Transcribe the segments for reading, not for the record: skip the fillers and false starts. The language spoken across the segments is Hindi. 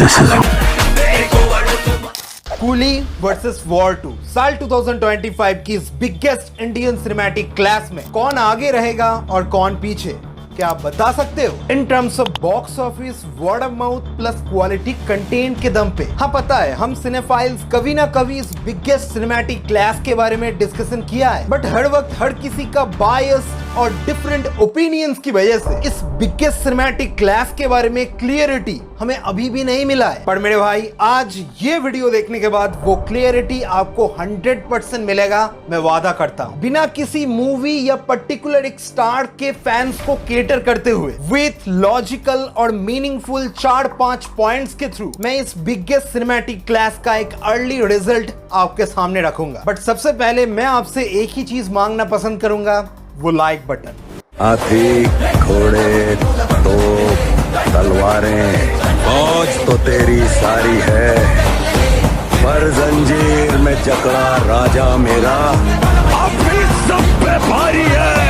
This is coolie versus war 2 साल 2025 की इस बिगेस्ट इंडियन सिनेमैटिक क्लास में कौन आगे रहेगा और कौन पीछे, क्या आप बता सकते हो? In terms of box office, word of mouth plus quality content के दम पे। हाँ, पता है हम सिनेफाइल्स कभी ना कभी इस बिगेस्ट सिनेमैटिक क्लास के बारे में डिस्कशन किया है, बट हर वक्त हर किसी का बायस और डिफरेंट ओपिनियंस की वजह से इस बिगेस्ट सिनेमैटिक क्लास के बारे में क्लियरिटी हमें अभी भी नहीं मिला है। पर मेरे भाई, आज ये वीडियो देखने के बाद वो क्लियरिटी आपको 100% मिलेगा, मैं वादा करता हूँ। बिना किसी मूवी या पर्टिकुलर एक स्टार के फैंस को केटर करते हुए विथ लॉजिकल और मीनिंगफुल 4-5 पॉइंट्स के थ्रू मैं इस बिगेस्ट सिनेमैटिक क्लास का एक अर्ली रिजल्ट आपके सामने रखूंगा। बट सबसे पहले मैं आपसे एक ही चीज मांगना पसंद करूंगा, वो लाइक बटन। हाथी घोड़े तो तलवारें फौज तो तेरी सारी है, पर जंजीर में जकड़ा राजा मेरा अब भी सब पे भारी है।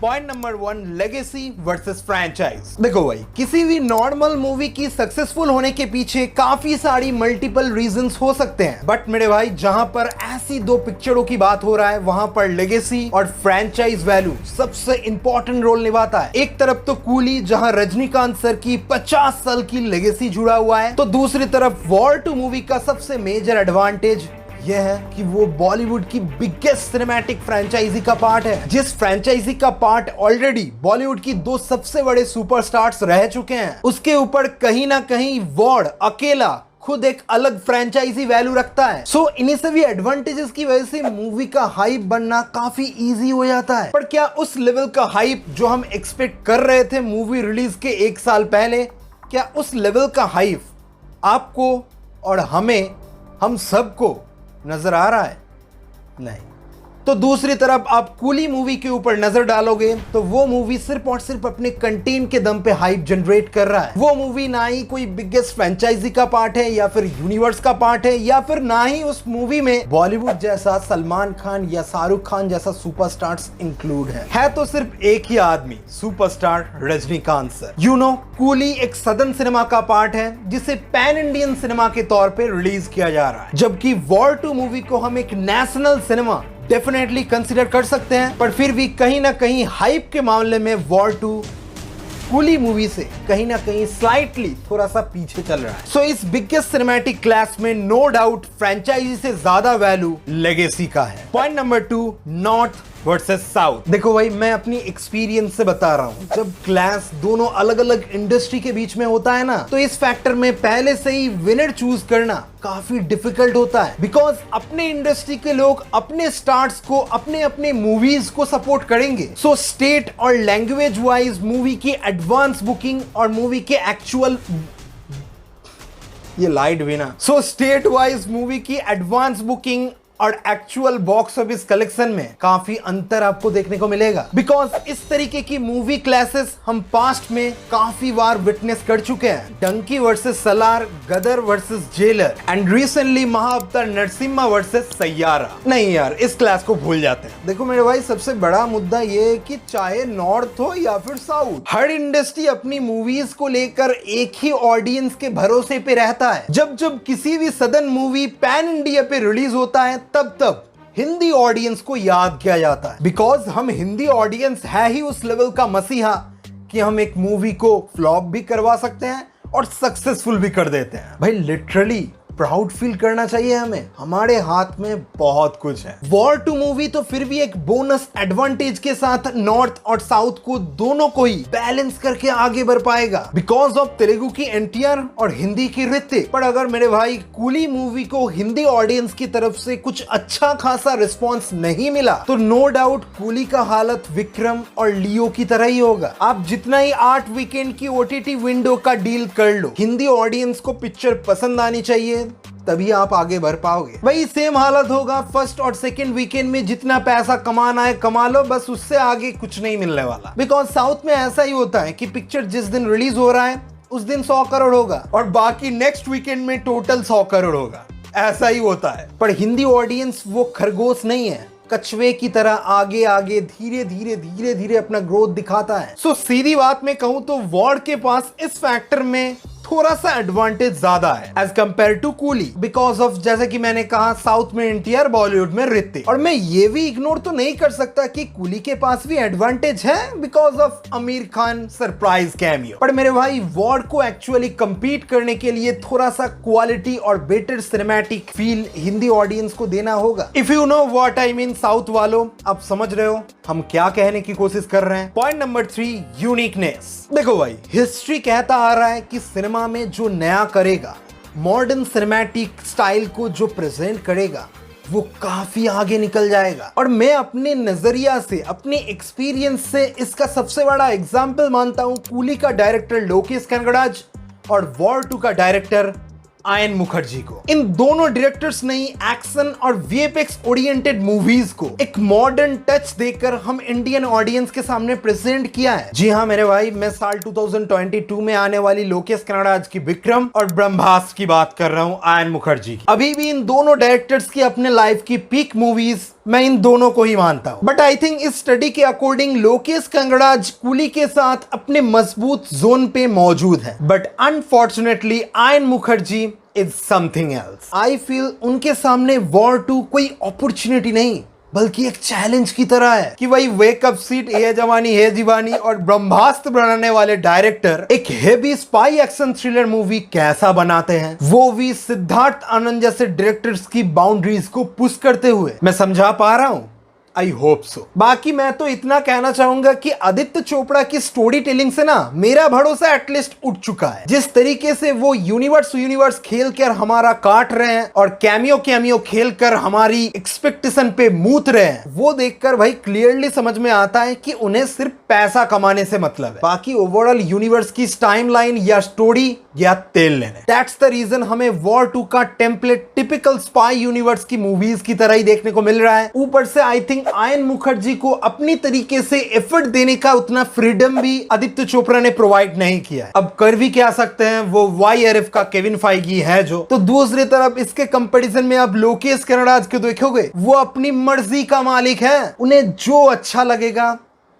Point number 1, legacy versus franchise. देखो भाई, किसी भी नॉर्मल मूवी की सक्सेसफुल होने के पीछे काफी सारी मल्टीपल रीजंस हो सकते हैं, बट मेरे भाई जहां पर ऐसी दो पिक्चरों की बात हो रहा है वहां पर लेगेसी और फ्रैंचाइज वैल्यू सबसे इंपॉर्टेंट रोल निभाता है। एक तरफ तो कूली, जहां रजनीकांत सर की 50 साल की लेगेसी जुड़ा हुआ है, तो दूसरी तरफ वॉर 2 मूवी का सबसे मेजर एडवांटेज यह है कि वो बॉलीवुड की बिगेस्ट सिनेमैटिक फ्रेंचाइजी का पार्ट है, जिस फ्रेंचाइजी का पार्ट ऑलरेडी बॉलीवुड की दो सबसे बड़े सुपरस्टार्स रह चुके हैं। उसके ऊपर कहीं ना कहीं वॉर अकेला खुद एक अलग फ्रेंचाइजी वैल्यू रखता है। सो इन्हीं सभी एडवांटेजेस की वजह से मूवी का हाइप बनना काफी इजी हो जाता है। पर क्या उस लेवल का हाइप जो हम एक्सपेक्ट कर रहे थे मूवी रिलीज के 1 साल पहले, क्या उस लेवल का हाइप आपको और हमें, हम सबको नजर आ रहा है? नहीं। तो दूसरी तरफ आप कूली मूवी के ऊपर नजर डालोगे तो वो मूवी सिर्फ और सिर्फ अपने कंटेंट के दम पे हाइप जनरेट कर रहा है। वो मूवी ना ही कोई बिगेस्ट फ्रेंचाइजी का पार्ट है या फिर यूनिवर्स का पार्ट है, या फिर ना ही उस मूवी में बॉलीवुड जैसा सलमान खान या शाहरुख खान जैसा सुपरस्टार्स इंक्लूड है तो सिर्फ एक ही आदमी, superstar Rajinikanth sir. You know, coolie एक सदन सिनेमा का पार्ट है जिसे पैन इंडियन सिनेमा के तौर पे रिलीज किया जा रहा है, जबकि वॉर 2 मूवी को हम एक नेशनल सिनेमा डेफिनेटली कंसीडर कर सकते हैं। पर फिर भी कहीं ना कहीं हाइप के मामले में वॉर 2 कूली मूवी से कहीं ना कहीं स्लाइटली थोड़ा सा पीछे चल रहा है। सो इस बिगेस्ट सिनेमैटिक क्लास में नो डाउट फ्रेंचाइजी से ज्यादा वैल्यू लेगेसी का है। Point number 2, north versus south. देखो भाई, मैं अपनी एक्सपीरियंस से बता रहा हूं, जब क्लास दोनों अलग अलग इंडस्ट्री के बीच में होता है ना, तो इस फैक्टर में पहले से ही विनर चूज करना काफी डिफिकल्ट होता है, बिकॉज अपने इंडस्ट्री के लोग अपने स्टार्स को, अपने अपने मूवीज को सपोर्ट करेंगे। सो स्टेट और लैंग्वेज वाइज मूवी की एडवांस बुकिंग और मूवी के एक्चुअल, ये लाइट भी ना, सो स्टेट वाइज मूवी की एडवांस बुकिंग और एक्चुअल बॉक्स ऑफिस कलेक्शन में काफी अंतर आपको देखने को मिलेगा, बिकॉज इस तरीके की मूवी क्लासेस हम पास्ट में काफी बार विटनेस कर चुके हैं। Dunki versus Salaar, Gadar versus Jailer and recently Mahavatar Narsimha versus Saiyaara. नहीं यार, इस क्लास को भूल जाते हैं। देखो मेरे भाई, सबसे बड़ा मुद्दा ये है कि चाहे नॉर्थ हो या फिर साउथ, हर इंडस्ट्री अपनी मूवीज को लेकर एक ही ऑडियंस के भरोसे पे रहता है। जब जब किसी भी सदन मूवी पैन इंडिया पे रिलीज होता है, तब हिंदी ऑडियंस को याद किया जाता है, बिकॉज हम हिंदी ऑडियंस है ही उस लेवल का मसीहा कि हम एक मूवी को फ्लॉप भी करवा सकते हैं और सक्सेसफुल भी कर देते हैं। भाई लिटरली प्राउड फील करना चाहिए हमें, हमारे हाथ में बहुत कुछ है। वॉर 2 मूवी तो फिर भी एक बोनस एडवांटेज के साथ नॉर्थ और साउथ को दोनों को ही बैलेंस करके आगे बढ़ पाएगा, बिकॉज ऑफ तेलुगु की एनटीआर और हिंदी की ऋतिक। पर अगर मेरे भाई कूली मूवी को हिंदी ऑडियंस की तरफ से कुछ अच्छा खासा रिस्पॉन्स नहीं मिला, तो नो डाउट कूली का हालत विक्रम और लियो की तरह ही होगा। आप जितना ही 8 वीकेंड की ओटीटी विंडो का डील कर लो, हिंदी ऑडियंस को पिक्चर पसंद आनी चाहिए, तभी आप आगे बढ़ पाओगे। वही सेम हालत होगा फर्स्ट और सेकंड वीकेंड में, जितना पैसा कमाना है कमा लो, बस उससे आगे कुछ नहीं मिलने वाला। बिकॉज साउथ में ऐसा ही होता है कि पिक्चर जिस दिन रिलीज हो रहा है उस दिन 100 करोड़ होगा और बाकी नेक्स्ट वीकेंड में टोटल 100 करोड़ होगा, ऐसा ही होता है। पर हिंदी ऑडियंस वो खरगोश नहीं है कछुए की तरह आगे आगे धीरे धीरे अपना ग्रोथ दिखाता है। सो सीधी बात में कहूं तो वॉर्ड के पास इस फैक्टर में थोड़ा सा एडवांटेज ज्यादा है as compare to Coolie, because of जैसे कि मैंने कहा साउथ में एनटीआर, बॉलीवुड में ऋतिक। और मैं ये भी इग्नोर तो नहीं कर सकता कि कूली के पास भी एडवांटेज है because of Aamir Khan surprise cameo. पर मेरे भाई वॉर्ड को एक्चुअली compete करने के लिए थोड़ा सा क्वालिटी और better cinematic feel Hindi audience को देना होगा। If you know what I mean south वालों, आप समझ रहे हो हम क्या कहने की कोशिश कर रहे हैं। Point number 3, uniqueness. देखो भाई, हिस्ट्री कहता आ रहा है कि सिनेमा में जो नया करेगा, मॉडर्न सिनेमैटिक स्टाइल को जो प्रेजेंट करेगा, वो काफी आगे निकल जाएगा। और मैं अपने नजरिया से, अपने एक्सपीरियंस से इसका सबसे बड़ा एग्जाम्पल मानता हूं कूली का डायरेक्टर लोकेश कनगराज और वॉर 2 का डायरेक्टर आयन मुखर्जी को। इन दोनों डायरेक्टर्स ने एक्शन और वीएफएक्स ओरिएंटेड मूवीज को एक मॉडर्न टच देकर हम इंडियन ऑडियंस के सामने प्रेजेंट किया है। जी हाँ मेरे भाई, मैं साल 2022 में आने वाली लोकेश कनगराज की विक्रम और ब्रह्मास्त्र की बात कर रहा हूँ, आयन मुखर्जी की। अभी भी इन दोनों डायरेक्टर्स की अपने लाइफ की पीक मूवीज मैं इन दोनों को ही मानता हूं। बट आई थिंक इस स्टडी के अकॉर्डिंग लोकेश कनगराज कूली के साथ अपने मजबूत जोन पे मौजूद है। But unfortunately ion Mukherjee is something else. I feel उनके सामने वॉर 2 कोई अपॉर्चुनिटी नहीं बल्कि एक चैलेंज की तरह है कि भाई वेकअप सीट, ये जवानी है दीवानी और ब्रह्मास्त्र बनाने वाले डायरेक्टर एक heavy spy action thriller movie कैसा बनाते हैं, वो भी सिद्धार्थ आनंद जैसे डायरेक्टर्स की बाउंड्रीज को पुश करते हुए। मैं समझा पा रहा हूं? I hope so. बाकी मैं तो इतना कहना चाहूंगा कि आदित्य चोपड़ा की स्टोरी टेलिंग से ना मेरा भरोसा एटलीस्ट उठ चुका है। जिस तरीके से वो यूनिवर्स खेल कर हमारा काट रहे हैं और कैमियो खेल कर हमारी एक्सपेक्टेशन पे मूत रहे हैं, वो देखकर भाई क्लियरली समझ में आता है कि उन्हें सिर्फ पैसा कमाने से मतलब है, बाकी ओवरऑल यूनिवर्स की टाइमलाइन या स्टोरी या तेल लेने। दैट्स द रीजन हमें वॉर 2 का टेम्पलेट टिपिकल स्पाई यूनिवर्स की मूवीज की तरह ही देखने को मिल रहा है। ऊपर से आई थिंक आयन मुखर्जी को अपनी तरीके से एफर्ट देने का उतना फ्रीडम भी आदित्य चोपड़ा ने प्रोवाइड नहीं किया है। अब कर भी क्या सकते हैं, वो YRF का केविन फाइगी है जो। तो दूसरी तरफ इसके कंपैरिजन में अब लोकेश कनगराज को देखोगे, वो अपनी मर्जी का मालिक है। उन्हें जो अच्छा लगेगा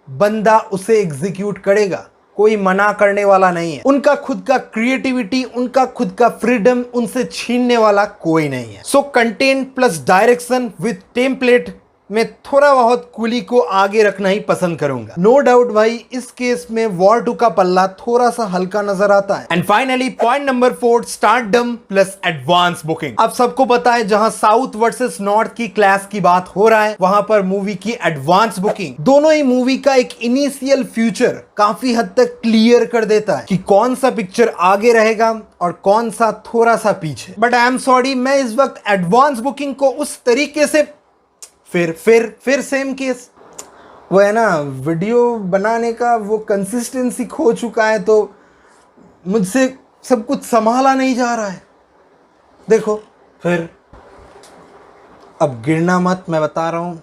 बंदा उसे एग्जीक्यूट करेगा, कोई मना करने वाला नहीं है। उनका खुद का क्रिएटिविटी, उनका खुद का फ्रीडम उनसे छीनने वाला कोई नहीं है। So content plus direction with template मैं थोड़ा बहुत कूली को आगे रखना ही पसंद करूंगा। नो डाउट भाई, इस केस में वॉर 2 का पल्ला थोड़ा सा हल्का नजर आता है। And finally point number 4, stardom plus advance booking. अब सबको पता है जहां साउथ वर्सेस नॉर्थ की क्लास की बात हो रहा है, वहां पर मूवी की एडवांस बुकिंग दोनों ही मूवी का एक इनिशियल फ्यूचर काफी हद तक क्लियर कर देता है कि कौन सा पिक्चर आगे रहेगा और कौन सा थोड़ा सा पीछे। बट आई एम सॉरी, मैं इस वक्त एडवांस बुकिंग को उस तरीके से फिर सेम केस, वो है ना, वीडियो बनाने का वो कंसिस्टेंसी खो चुका है, तो मुझसे सब कुछ संभाला नहीं जा रहा है। देखो फिर अब गिरना मत, मैं बता रहा हूं,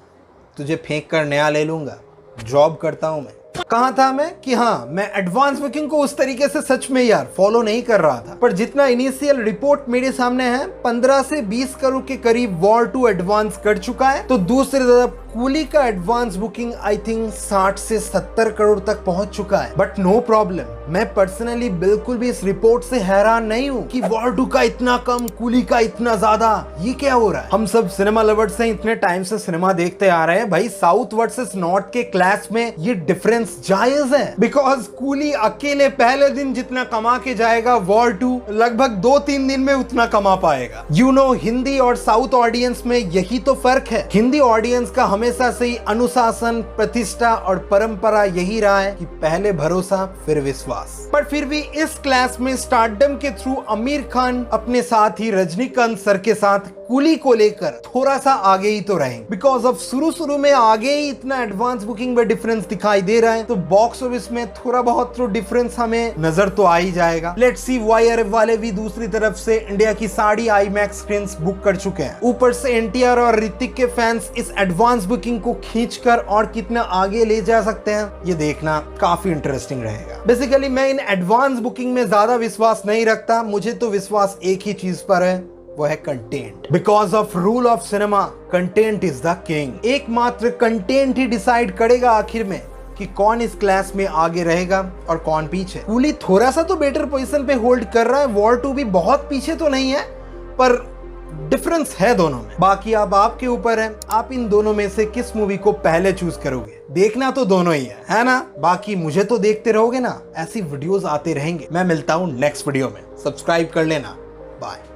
तुझे फेंक कर नया ले लूंगा। जॉब करता हूं मैं। कहा था मैं कि हाँ, मैं एडवांस बुकिंग को उस तरीके से सच में यार फॉलो नहीं कर रहा था, पर जितना इनिशियल रिपोर्ट मेरे सामने है 15 से 20 करोड़ के करीब वॉर 2 एडवांस कर चुका है। तो दूसरी तरफ कूली का एडवांस बुकिंग आई थिंक 60 से 70 करोड़ तक पहुंच चुका है। बट नो प्रॉब्लम, मैं पर्सनली बिल्कुल भी इस रिपोर्ट से हैरान नहीं हूँ कि वॉर 2 का इतना कम, कूली का इतना ज्यादा, ये क्या हो रहा है। हम सब सिनेमा लवर्स हैं, इतने टाइम से सिनेमा देखते आ रहे हैं भाई, साउथ वर्सेस नॉर्थ के क्लास में ये डिफरेंस जायज है। बिकॉज कूली अकेले पहले दिन जितना कमा के जाएगा, वॉर 2 लगभग 2-3 दिन में उतना कमा पाएगा। यू नो, हिंदी और साउथ ऑडियंस में यही तो फर्क है। हिंदी ऑडियंस का हमेशा से ही अनुशासन, प्रतिष्ठा और परंपरा यही रहा है कि पहले भरोसा फिर विश्वास। पर फिर भी इस क्लास में स्टारडम के थ्रू आमिर खान अपने साथ ही रजनीकांत सर के साथ कूली को लेकर थोड़ा सा आगे ही तो रहेंगे। बिकॉज ऑफ शुरू में आगे ही इतना एडवांस बुकिंग में डिफरेंस दिखाई दे रहा है, तो बॉक्स ऑफिस में थोड़ा बहुत तो डिफरेंस हमें नजर तो आ ही जाएगा। लेट्स सी, YRF वाले भी दूसरी तरफ से इंडिया की सारी IMAX स्क्रीन्स बुक कर चुके हैं। ऊपर से NTR और ऋतिक के फैंस इस एडवांस बुकिंग को खींचकर और कितना आगे ले जा सकते हैं, ये देखना काफी इंटरेस्टिंग रहेगा। बेसिकली मैं इन एडवांस बुकिंग में ज्यादा विश्वास नहीं रखता, मुझे तो विश्वास एक ही चीज पर है, वो है content. Because of rule of cinema, content is the king. एकमात्र कंटेंट ही डिसाइड करेगा आखिर में कि कौन इस क्लास में आगे रहेगा और कौन पीछे। कूली थोड़ा सा तो बेटर पोजीशन पे होल्ड कर रहा है, वॉर 2 भी बहुत पीछे तो नहीं है, पर डिफरेंस है दोनों में। बाकी अब आपके ऊपर है, आप इन दोनों में से किस मूवी को पहले चूज करोगे। देखना तो दोनों ही है ना। बाकी मुझे तो देखते रहोगे ना, ऐसी वीडियोस आते रहेंगे। मैं मिलता हूं नेक्स्ट वीडियो में, सब्सक्राइब कर लेना। बाय।